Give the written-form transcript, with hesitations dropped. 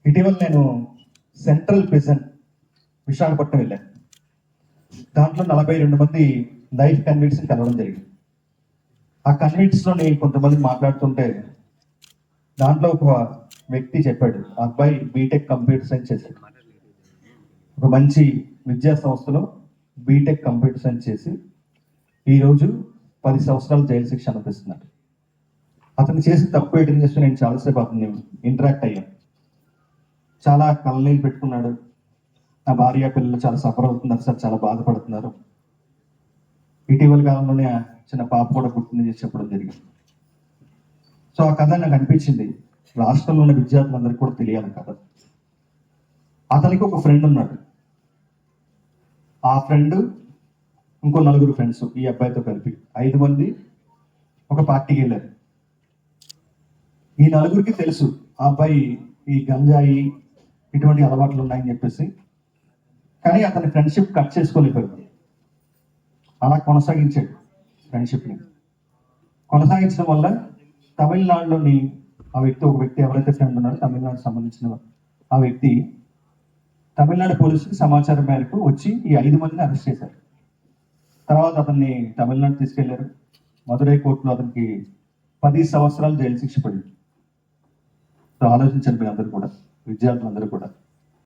ఇటీవల నేను central prison Visakhapatnam వెళ్ళాను. దాంట్లో 42 మంది లైఫ్ కన్విక్ట్స్ కలవడం జరిగింది. ఆ కన్విక్ట్స్లో నేను కొంతమంది మాట్లాడుతుంటే దాంట్లో ఒక వ్యక్తి చెప్పాడు, ఆ అబ్బాయి బీటెక్ కంప్యూటర్ సైన్స్ చేశాడు. ఒక మంచి విద్యా సంస్థలో బీటెక్ కంప్యూటర్ సైన్స్ చేసి ఈరోజు 10 సంవత్సరాలు జైలు శిక్ష అనిపిస్తున్నాడు. అతను చేసి తప్పు ఏంటని చేసి నేను చాలాసేపు అతన్ని ఇంటరాక్ట్ అయ్యాను. చాలా కళ్ళనీళ్ళు పెట్టుకున్నాడు. నా భార్య పిల్లలు చాలా సఫర్ అవుతున్నారు సార్, చాలా బాధపడుతున్నారు. ఇటీవల కాలంలోనే చిన్న పాప కూడా పుట్టింది చేసి చెప్పడం జరిగింది. సో ఆ కథ నాకు అనిపించింది, రాష్ట్రంలో ఉన్న విద్యార్థులందరికీ కూడా తెలియాలి కథ. అతనికి ఒక ఫ్రెండ్ ఉన్నాడు. ఆ ఫ్రెండ్ ఇంకో 4 ఫ్రెండ్స్ ఈ అబ్బాయితో కలిపి 5 మంది ఒక పార్టీకి వెళ్ళారు. ఈ 4కి తెలుసు ఆ అబ్బాయి ఈ గంజాయి ఇటువంటి అలవాట్లు ఉన్నాయని చెప్పేసి, కానీ అతని ఫ్రెండ్షిప్ కట్ చేసుకోలేకపోయింది. అలా కొనసాగించాడు ఫ్రెండ్షిప్ని. కొనసాగించడం వల్ల తమిళనాడులోని ఆ వ్యక్తి, ఒక వ్యక్తి ఎవరైతే ఫ్రెండ్ ఉన్నాడో తమిళనాడుకు సంబంధించిన ఆ వ్యక్తి తమిళనాడు పోలీసుకి సమాచారం మేరకు వచ్చి ఈ 5 మందిని అరెస్ట్ చేశారు. తర్వాత అతన్ని తమిళనాడు తీసుకెళ్లారు. మదురై కోర్టులో అతనికి 10 సంవత్సరాలు జైలు శిక్ష పడింది. సో ఆలోచించండి మీరు అందరూ కూడా, విద్యార్థులందరూ కూడా.